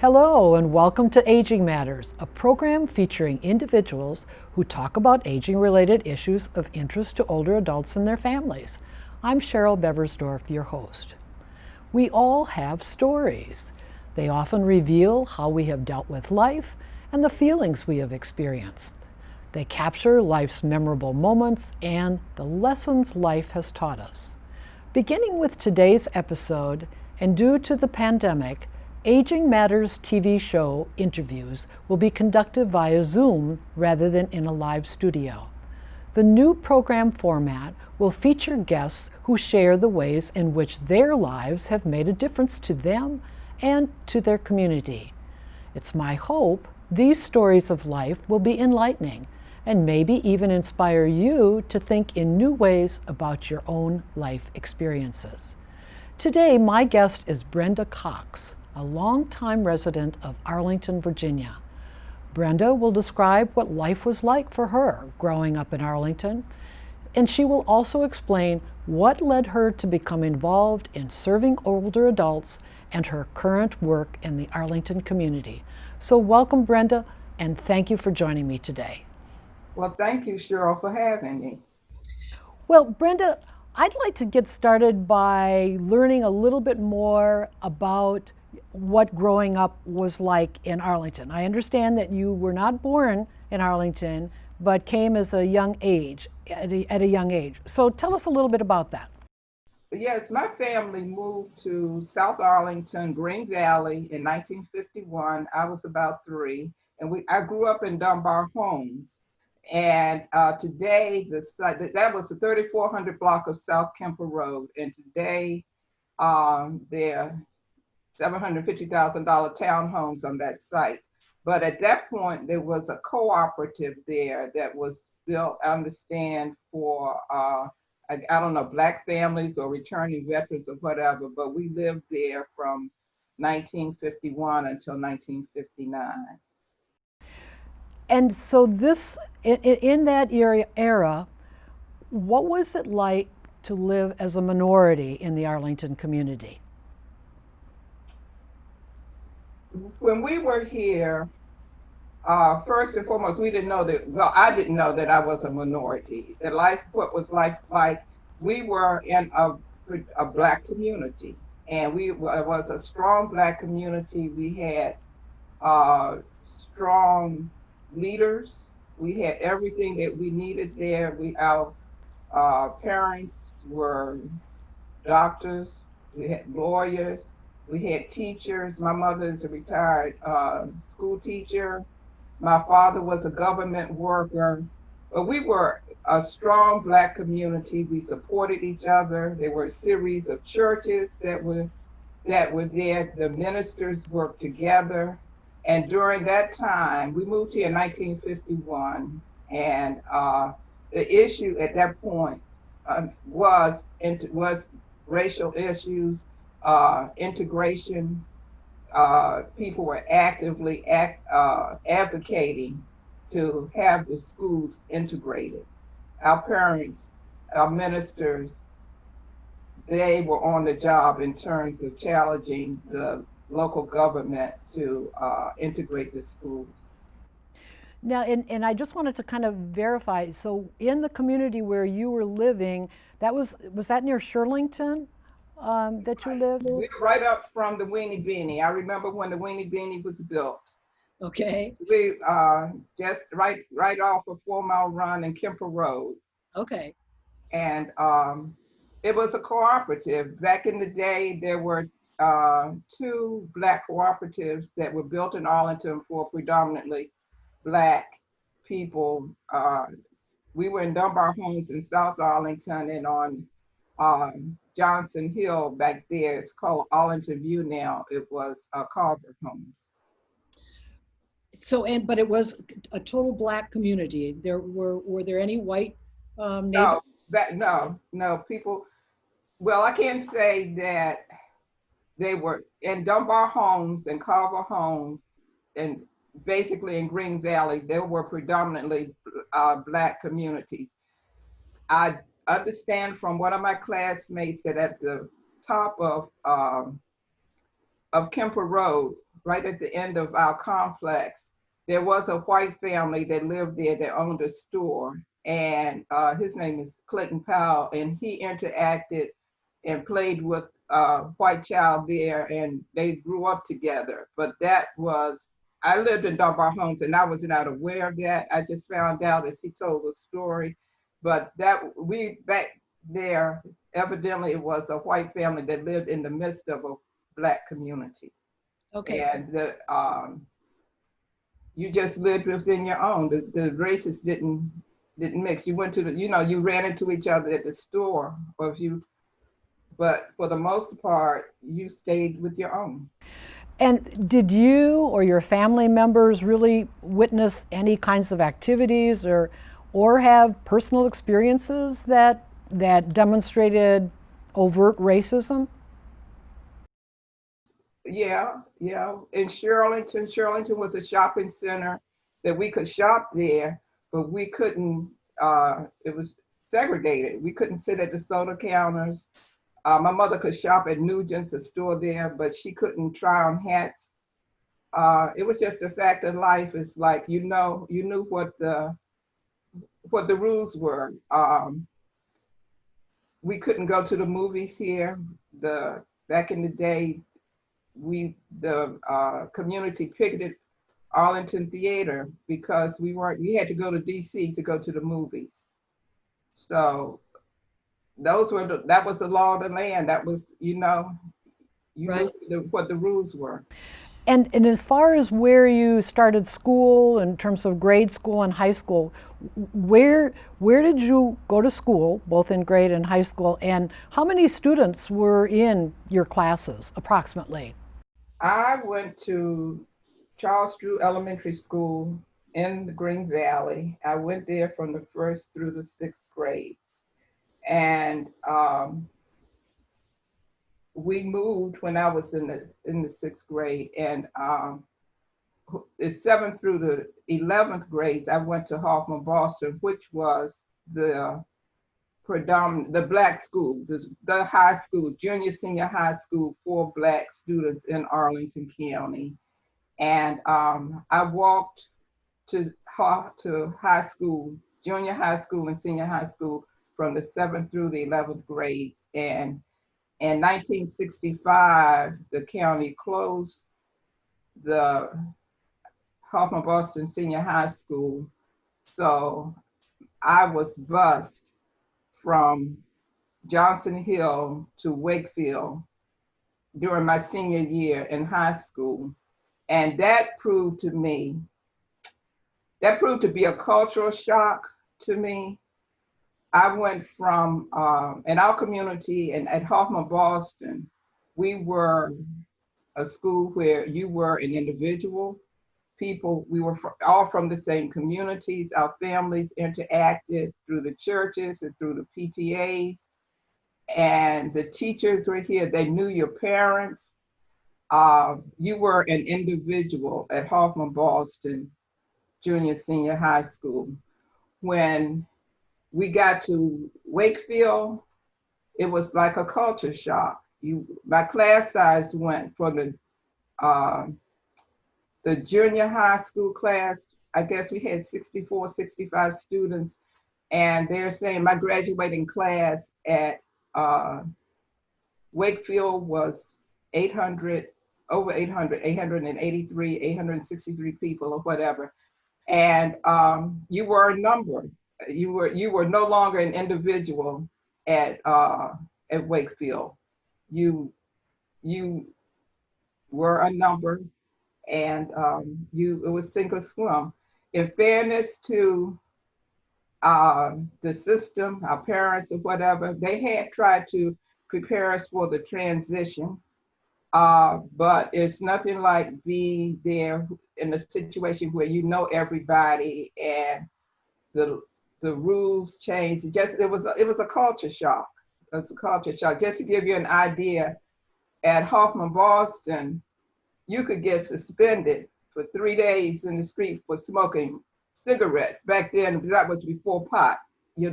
Hello, and welcome to Aging Matters, a program featuring individuals who talk about aging-related issues of interest to older adults and their families. I'm Cheryl Beversdorf, your host. We all have stories. They often reveal how we have dealt with life and the feelings we have experienced. They capture life's memorable moments and the lessons life has taught us. Beginning with today's episode, and due to the pandemic, Aging Matters TV show interviews will be conducted via Zoom rather than in a live studio. The new program format will feature guests who share the ways in which their lives have made a difference to them and to their community. It's my hope these stories of life will be enlightening and maybe even inspire you to think in new ways about your own life experiences. Today, my guest is Brenda Cox, a longtime resident of Arlington, Virginia. Brenda will describe what life was like for her growing up in Arlington, and she will also explain what led her to become involved in serving older adults and her current work in the Arlington community. So welcome, Brenda, and thank you for joining me today. Well, thank you, Cheryl, for having me. Well, Brenda, I'd like to get started by learning a little bit more about what growing up was like in Arlington. I understand that you were not born in Arlington, but came as a young age, at a young age. So tell us a little bit about that. Yes, my family moved to South Arlington, Green Valley in 1951. I was about 3, and I grew up in Dunbar Homes. And today, the site that was the 3400 block of South Kemper Road, and today there $750,000 townhomes on that site. But at that point, there was a cooperative there that was built, I understand, for, I don't know, Black families or returning veterans or whatever, but we lived there from 1951 until 1959. And so in that era, what was it like to live as a minority in the Arlington community? When we were here, first and foremost, we didn't know that, well, I didn't know that I was a minority. That life, what was life like, we were in a Black community, and it was a strong Black community. We had strong leaders. We had everything that we needed there. Our parents were doctors, we had lawyers, we had teachers. My mother is a retired school teacher. My father was a government worker. But we were a strong Black community. We supported each other. There were a series of churches that were there. The ministers worked together. And during that time, we moved here in 1951, and the issue at that point was racial issues, integration. People were actively advocating to have the schools integrated. Our parents, our ministers, they were on the job in terms of challenging the local government to integrate the schools. Now, and I just wanted to kind of verify, so in the community where you were living, was that near Shirlington that you lived? We're right up from the Weenie Beanie. I remember when the Weenie Beanie was built. Okay. We just right off a 4-mile run in Kemper Road. Okay. And it was a cooperative. Back in the day, there were 2 Black cooperatives that were built in Arlington for predominantly Black people. We were in Dunbar Homes in South Arlington, and on Johnson Hill back there, it's called Arlington View now. It was Carver Homes. So, but it was a total Black community. Were there any white neighbors? No, people. Well, I can't say that they were in Dunbar Homes and Carver Homes, and basically in Green Valley. There were predominantly Black communities. I understand from one of my classmates that at the top of Kemper Road right at the end of our complex, there was a white family that lived there that owned a store. And his name is Clayton Powell, and he interacted and played with a white child there, and they grew up together. But that was, I lived in Dunbar Homes, and I was not aware of that. I just found out as he told the story. But that we back there, evidently it was a white family that lived in the midst of a Black community. Okay. And you just lived within your own. The races didn't mix. You went to the, you ran into each other at the store, or if you, but for the most part, you stayed with your own. And did you or your family members really witness any kinds of activities or have personal experiences that demonstrated overt racism? Yeah, yeah. In Shirlington was a shopping center that we could shop there, but we couldn't, it was segregated. We couldn't sit at the soda counters. My mother could shop at Nugent's, a store there, but she couldn't try on hats. It was just a fact of life. It's like, you knew what the rules were. We couldn't go to the movies here. Back in the day, the community picketed Arlington Theater because we had to go to DC to go to the movies. So that was the law of the land. That was, Right. knew what the rules were. And as far as where you started school in terms of grade school and high school, where did you go to school, both in grade and high school, and how many students were in your classes approximately? I went to Charles Drew Elementary School in the Green Valley. I went there from the first through the sixth grade. And we moved when I was in the sixth grade, and the seventh through the 11th grades, I went to Hoffman Boston, which was the Black school, the high school, junior, senior high school for Black students in Arlington County. And I walked to high school, junior high school and senior high school from the 7th through the 11th grades. And in 1965, the county closed the Hoffman Boston Senior High School. So I was bused from Johnson Hill to Wakefield during my senior year in high school. And that proved to be a cultural shock to me. I went from, in our community and at Hoffman Boston, we were a school where you were an individual. We were all from the same communities. Our families interacted through the churches and through the PTAs. And the teachers were here. They knew your parents. You were an individual at Hoffman Boston Junior Senior High School. When we got to Wakefield, it was like a culture shock. My class size went from the junior high school class, I guess we had 64, 65 students, and they're saying my graduating class at Wakefield was 800, over 800, 883, 863 people or whatever. And you were a number. You were no longer an individual at Wakefield. You were a number, and it was sink or swim. In fairness to the system, our parents or whatever, they had tried to prepare us for the transition, but it's nothing like being there in a situation where you know everybody and the rules changed. It was a culture shock. It's a culture shock. Just to give you an idea, at Hoffman Boston, you could get suspended for 3 days in the street for smoking cigarettes. Back then, that was before pot. If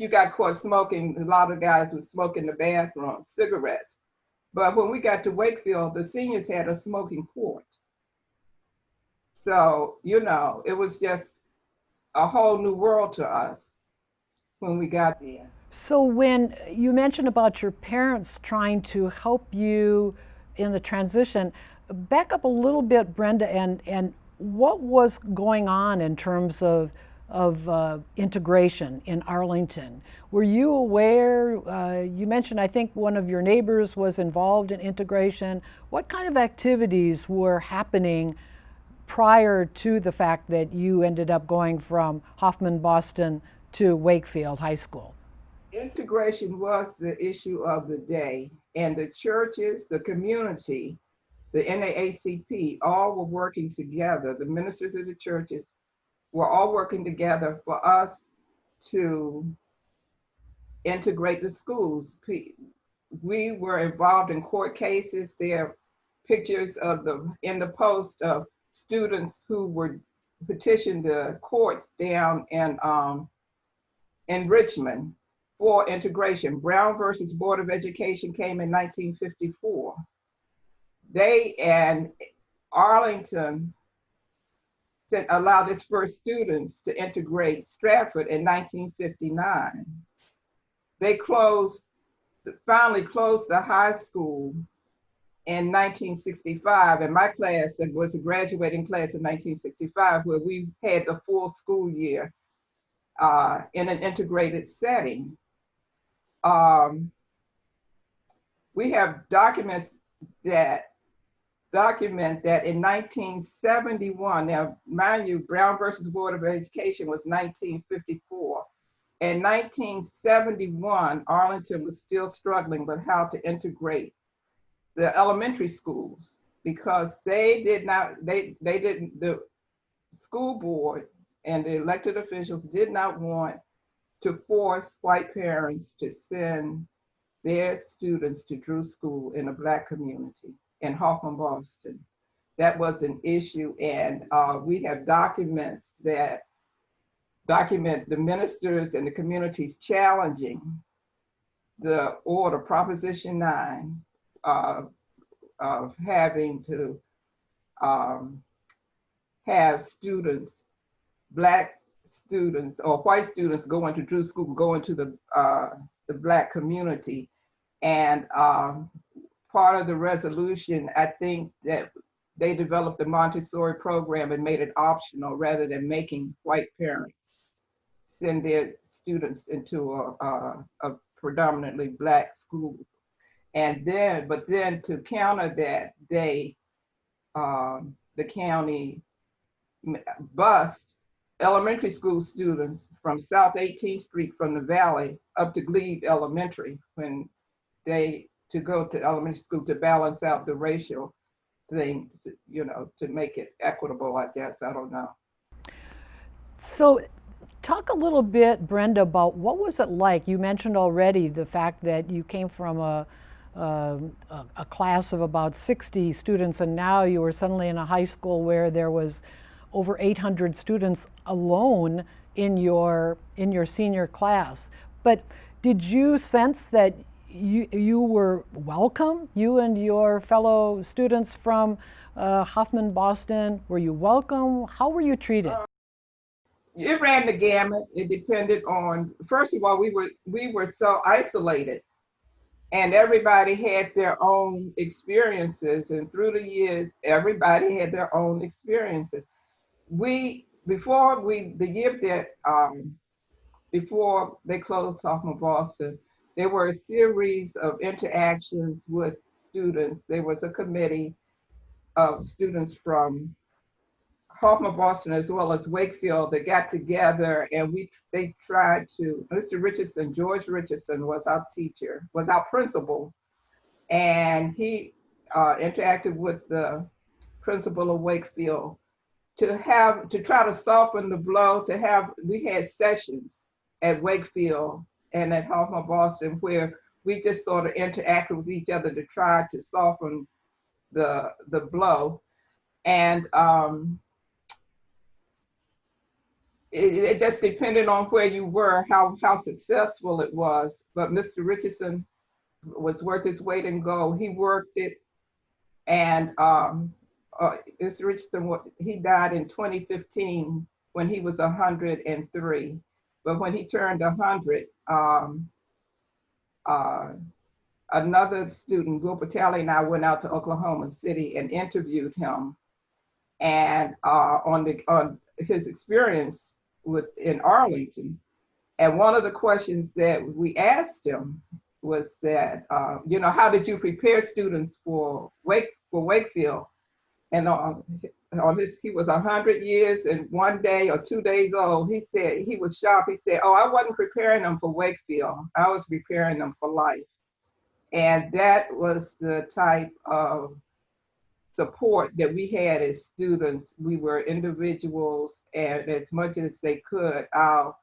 you got caught smoking, a lot of guys would smoke in the bathroom, cigarettes. But when we got to Wakefield, the seniors had a smoking port. So, it was just a whole new world to us when we got there. So when you mentioned about your parents trying to help you in the transition, back up a little bit, Brenda, and what was going on in terms of integration in Arlington? Were you aware? You mentioned, I think, one of your neighbors was involved in integration. What kind of activities were happening prior to the fact that you ended up going from Hoffman Boston to Wakefield High School? Integration was the issue of the day, and the churches, the community, the NAACP, all were working together. The ministers of the churches were all working together for us to integrate the schools. We were involved in court cases. There are pictures in the post of students who were petitioned the courts down in Richmond for integration. Brown versus Board of Education came in 1954. They and Arlington allowed its first students to integrate Stratford in 1959. They finally closed the high school in 1965, and my class, that was a graduating class in 1965, where we had the full school year in an integrated setting. We have documents that document that in 1971, now mind you, Brown versus Board of Education was 1954. In 1971, Arlington was still struggling with how to integrate the elementary schools because the school board and the elected officials did not want to force white parents to send their students to Drew School in a Black community in Hoffman, Boston. That was an issue, and we have documents that document the ministers and the communities challenging the order, Proposition 9, of having to have students, Black students or white students going to Drew School, going to the Black community. And part of the resolution, I think that they developed the Montessori program and made it optional rather than making white parents send their students into a predominantly Black school. But then to counter that, the county bused elementary school students from South 18th Street from the Valley up to Glebe Elementary to go to elementary school to balance out the racial thing, to make it equitable, I guess. I don't know. So talk a little bit, Brenda, about what was it like? You mentioned already the fact that you came from a class of about 60 students, and now you were suddenly in a high school where there was over 800 students alone in your senior class. But did you sense that you were welcome, you and your fellow students from Hoffman Boston? Were you welcome? How were you treated? It ran the gamut. It depended on, first of all, we were so isolated, and everybody had their own experiences, and through the years, everybody had their own experiences. Before they closed Hoffman Boston, there were a series of interactions with students. There was a committee of students from Hoffman Boston as well as Wakefield that got together, and they tried to, George Richardson was our principal, and he interacted with the principal of Wakefield to try to soften the blow. We had sessions at Wakefield and at Hoffman Boston where we just sort of interacted with each other to try to soften the blow. And it just depended on where you were, how successful it was. But Mr. Richardson was worth his weight in gold. He worked it, and this Richardson, he died in 2015 when he was 103. But when he turned 100, uh, another student, Will Patelli, and I went out to Oklahoma City and interviewed him, and on his experience in Arlington. And one of the questions that we asked him was that, how did you prepare students for Wakefield? And on this, he was 100 years and 1 day or 2 days old. He said he was shocked. He said, "Oh, I wasn't preparing them for Wakefield. I was preparing them for life." And that was the type of support that we had as students. We were individuals, and as much as they could, our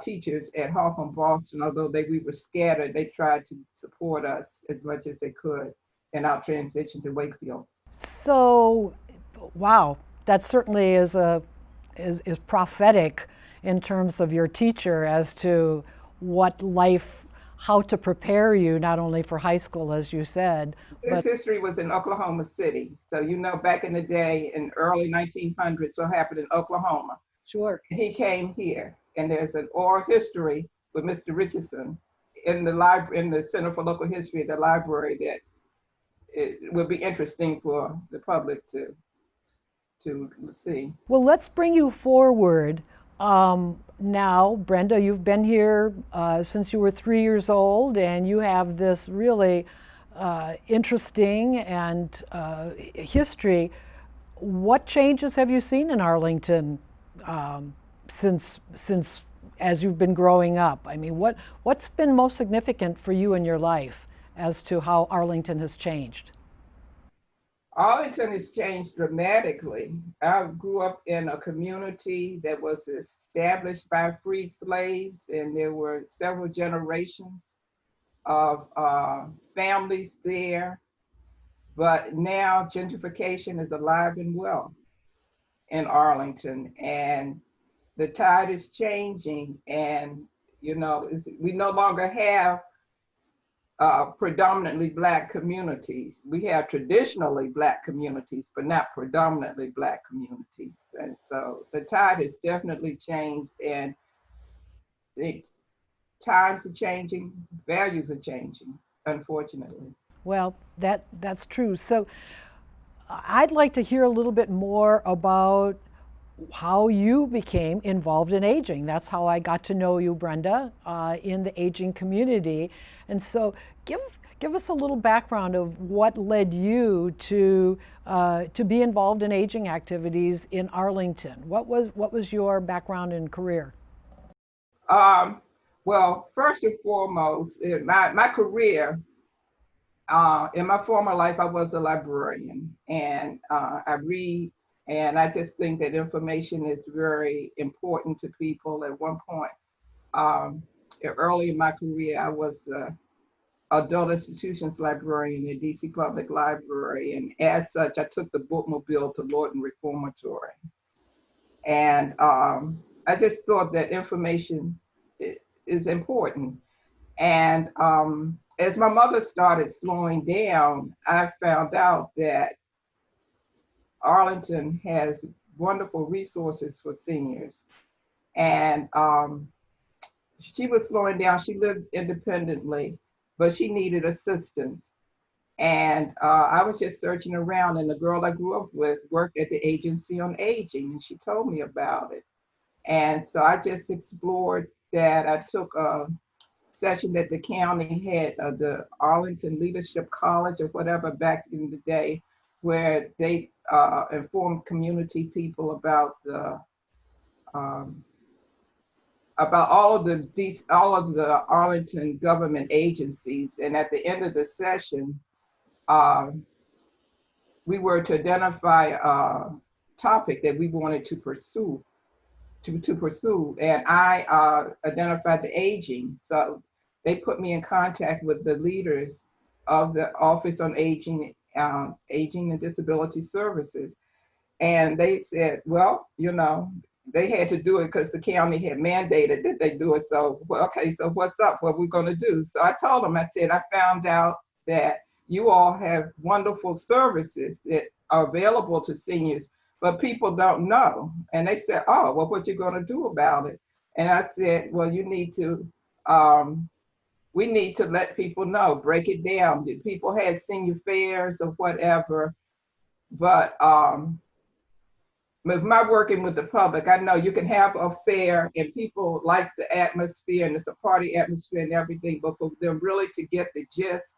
teachers at Hawthorne Boston, although we were scattered, they tried to support us as much as they could in our transition to Wakefield. So, wow, that certainly is prophetic in terms of your teacher as to what life, how to prepare you not only for high school, as you said. His history was in Oklahoma City. So, back in the day, in early 1900s, what happened in Oklahoma. Sure. He came here, and there's an oral history with Mr. Richardson in the library, in the Center for Local History at the library, that it would be interesting for the public to see. Well, let's bring you forward. Now, Brenda, you've been here since you were 3 years old, and you have this really interesting and history. What changes have you seen in Arlington since as you've been growing up? I mean, what's been most significant for you in your life as to how Arlington has changed? Arlington has changed dramatically. I grew up in a community that was established by freed slaves, and there were several generations of families there. But now gentrification is alive and well in Arlington, and the tide is changing. And we no longer have predominantly Black communities. We have traditionally Black communities, but not predominantly Black communities. And so the tide has definitely changed, and the times are changing, values are changing, unfortunately. Well, that's true. So I'd like to hear a little bit more about how you became involved in aging. That's how I got to know you, Brenda, in the aging community. And so give us a little background of what led you to be involved in aging activities in Arlington. What was your background and career? Well, first and foremost, in my career, in my former life, I was a librarian, and I read, and I just think that information is very important to people. At one point, early in my career, I was the adult institutions librarian at DC Public Library, and as such, I took the bookmobile to Lorton Reformatory. And I just thought that information is important. And as my mother started slowing down, I found out that Arlington has wonderful resources for seniors. And she was slowing down. She lived independently, but she needed assistance. And I was just searching around, and the girl I grew up with worked at the Agency on Aging, and she told me about it. And so I just explored that. I took a session that the county had, the Arlington Leadership College or whatever back in the day, where they informed community people about all of the Arlington government agencies. And at the end of the session, we were to identify a topic that we wanted to pursue. And I identified the aging. So they put me in contact with the leaders of the Office on Aging, Aging and Disability Services. And they said, well, they had to do it because the county had mandated that they do it. So, well, okay, so what's up? What we going to do? So I told them, I said, I found out that you all have wonderful services that are available to seniors, but people don't know. And they said, oh, well, what you going to do about it? And I said, well, you need to, we need to let people know, break it down. People had senior fairs or whatever, but with my working with the public, I know you can have a fair and people like the atmosphere and it's a party atmosphere and everything, but for them really to get the gist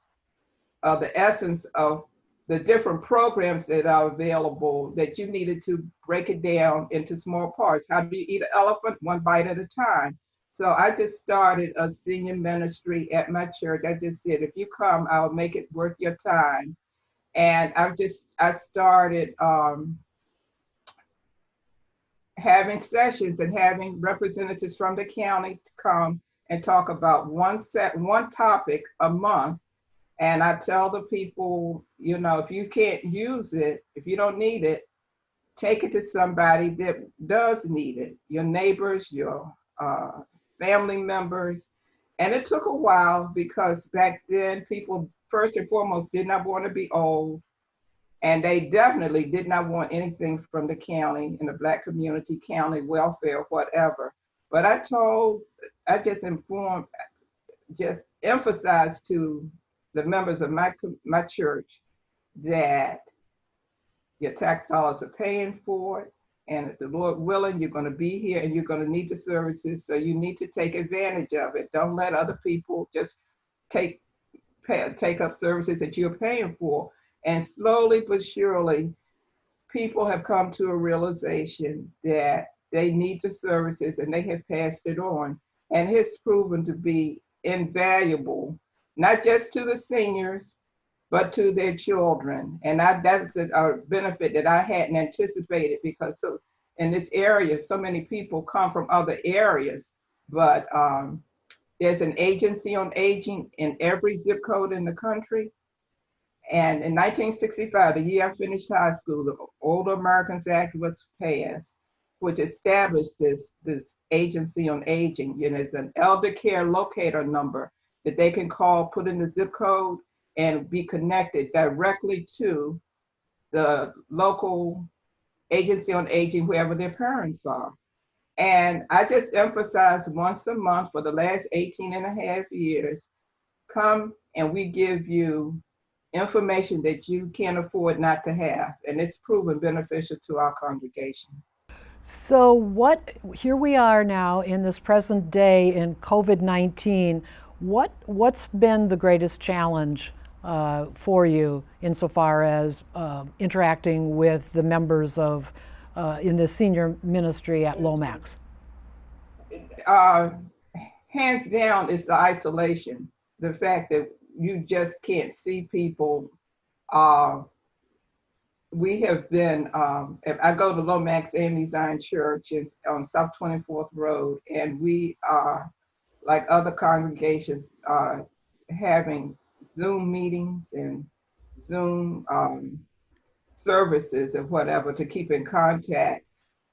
of the essence of the different programs that are available, that you needed to break it down into small parts. How do you eat an elephant? One bite at a time. So I just started a senior ministry at my church. I just said, if you come, I'll make it worth your time. And I started having sessions and having representatives from the county to come and talk about one topic a month. And I tell the people, you know, if you can't use it, if you don't need it, take it to somebody that does need it, your neighbors, your family members. And it took a while because back then people first and foremost did not want to be old. And they definitely did not want anything from the county and the Black community, county welfare, whatever. But I just informed, just emphasized to the members of my church that your tax dollars are paying for it. And if the Lord willing, you're going to be here and you're going to need the services. So you need to take advantage of it. Don't let other people just take up services that you're paying for. And slowly but surely, people have come to a realization that they need the services and they have passed it on. And it's proven to be invaluable, not just to the seniors, but to their children. And that's a benefit that I hadn't anticipated because so in this area, so many people come from other areas, but there's an agency on aging in every zip code in the country. And in 1965, the year I finished high school, the Older Americans Act was passed, which established this agency on aging. You know, it's an elder care locator number that they can call, put in the zip code, and be connected directly to the local agency on aging, wherever their parents are. And I just emphasize once a month for the last 18 and a half years, come and we give you information that you can't afford not to have. And it's proven beneficial to our congregation. So here we are now in this present day in COVID-19, what's been the greatest challenge for you insofar as interacting with the members of in the senior ministry at Lomax? Hands down is the isolation, the fact that you just can't see people. We have been, if I go to Lomax AME Zion Church, it's on South 24th Road, and we are, like other congregations, having Zoom meetings and Zoom services and whatever to keep in contact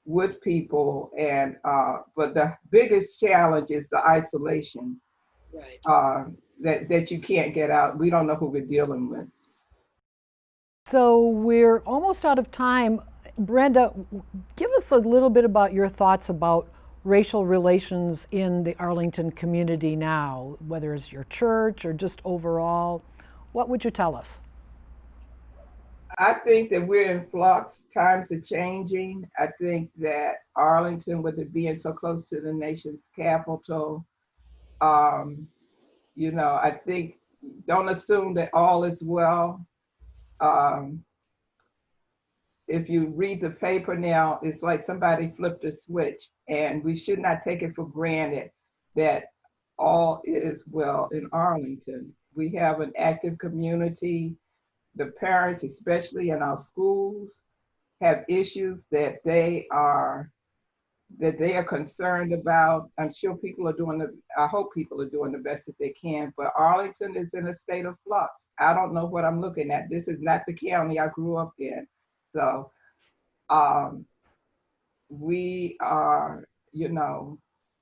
with people. And but the biggest challenge is the isolation. Right. That you can't get out. We don't know who we're dealing with. So we're almost out of time. Brenda, give us a little bit about your thoughts about racial relations in the Arlington community now, whether it's your church or just overall. What would you tell us? I think that we're in flux. Times are changing. I think that Arlington, with it being so close to the nation's capital, you know, I think don't assume that all is well. If you read the paper now, it's like somebody flipped a switch, and we should not take it for granted that all is well in Arlington. We have an active community. The parents, especially in our schools, have issues that they are concerned about. I'm sure I hope people are doing the best that they can, but Arlington is in a state of flux. I don't know what I'm looking at. This is not the county I grew up in. So we are,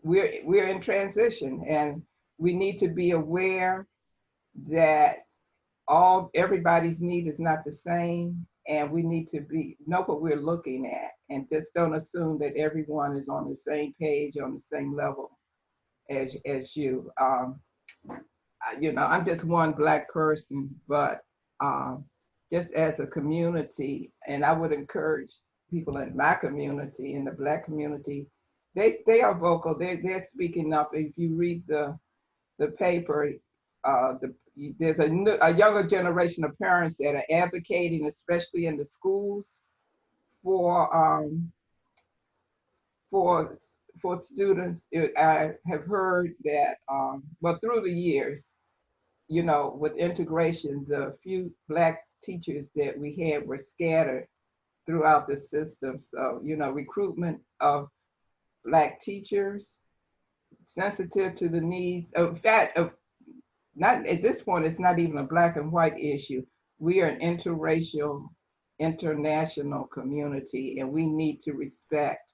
we're in transition, and we need to be aware that everybody's need is not the same, and we need to know what we're looking at, and just don't assume that everyone is on the same page, on the same level as you. I'm just one Black person, but just as a community, and I would encourage people in my community, in the Black community, they are vocal. They're speaking up. If you read the paper, there's a younger generation of parents that are advocating, especially in the schools, for for for students. I have heard that, well, through the years, with integration, the few Black teachers that we had were scattered throughout the system. So, recruitment of Black teachers, sensitive to the needs of that, not at this point, it's not even a Black and white issue. We are an interracial, international community, and we need to respect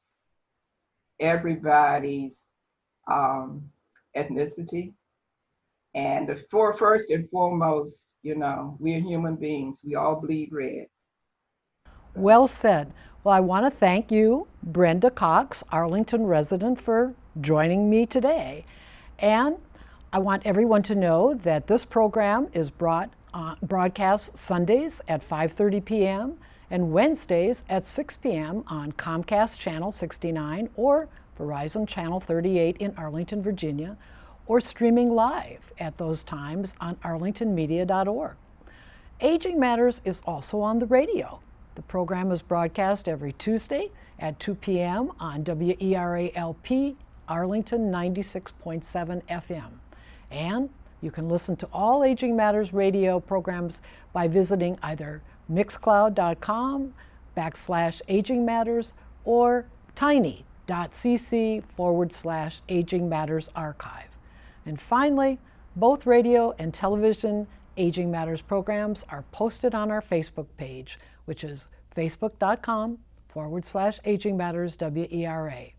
everybody's ethnicity. And first and foremost, we're human beings. We all bleed red. Well said. Well, I want to thank you, Brenda Cox, Arlington resident, for joining me today. And I want everyone to know that this program is broadcast Sundays at 5:30 p.m. and Wednesdays at 6 p.m. on Comcast Channel 69 or Verizon Channel 38 in Arlington, Virginia, or streaming live at those times on arlingtonmedia.org. Aging Matters is also on the radio. The program is broadcast every Tuesday at 2 p.m. on WERALP Arlington 96.7 FM. And you can listen to all Aging Matters radio programs by visiting either mixcloud.com/Aging Matters or tiny.cc/Aging Matters archive. And finally, both radio and television Aging Matters programs are posted on our Facebook page, which is facebook.com/Aging Matters WERA.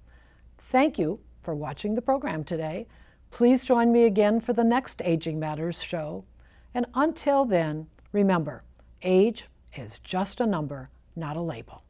Thank you for watching the program today. Please join me again for the next Aging Matters show. And until then, remember, age is just a number, not a label.